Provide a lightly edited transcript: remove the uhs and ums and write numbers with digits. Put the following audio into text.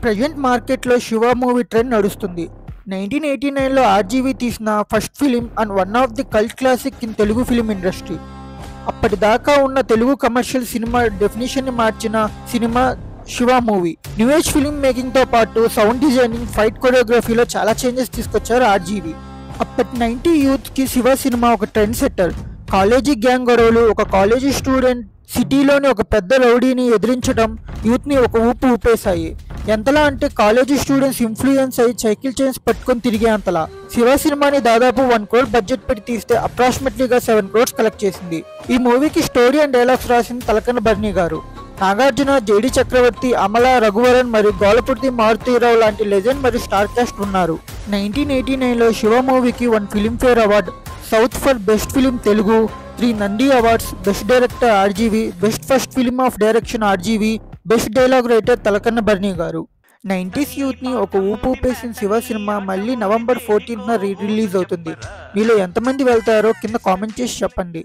Present మార్కెట్లో Shiva movie trend నడుస్తుంది. 1989లో ఆర్జీవి తీసిన first film and one of the cult classic in Telugu film industry. అప్పటిదాకా ఉన్న తెలుగు కమర్షియల్ సినిమా డెఫినేషన్ని మార్చిన cinema Shiva movie. New age film మేకింగ్తో పాటు సౌండ్ డిజైనింగ్, ఫైట్ కొరియోగ్రఫీలో చాలా చేంజెస్ తీసుకొచ్చారు ఆర్జీవి. అప్పటి 90 యూత్కి శివ సినిమా ఒక ట్రెండ్ సెట్టర్. కాలేజీ గ్యాంగ్ గొడవలు, ఒక కాలేజీ స్టూడెంట్ సిటీలోని ఒక పెద్ద రౌడీని ఎదిరించడం యూత్ని ఒక ఊపు ఊపేశాయి. ఎంతలా అంటే కాలేజీ స్టూడెంట్స్ ఇన్ఫ్లుయెన్స్ అయ్యి సైకిల్ చైన్స్ పట్టుకొని తిరిగే అంతలా. శివ సినిమాని దాదాపు 1 crore బడ్జెట్ పెట్టి తీస్తే అప్రాక్సిమేట్లీగా 7 crores కలెక్ట్ చేసింది. ఈ మూవీకి స్టోరీ అండ్ డైలాగ్స్ రాసింది తలకన్న బర్ని గారు. నాగార్జున, జేడి చక్రవర్తి, అమల, రఘువరన్ మరియు గోలపుర్తి మారుతీరావు లాంటి లెజెండ్ మరియు స్టార్ కాస్ట్ ఉన్నారు. 1989లో శివ మూవీకి 1 Filmfare award, south for best film Telugu, 3 Nandi awards, best director RGV, best first film of direction RGV, best dialogue writer తలకన్న బర్ని గారు. 90s యూత్ని ఒక ఊపు ఊపేసిన శివ సినిమా మళ్ళీ November 14న రిలీజ్ అవుతుంది. మీలో ఎంతమంది వెళ్తారో కింద కామెంట్ చేసి చెప్పండి.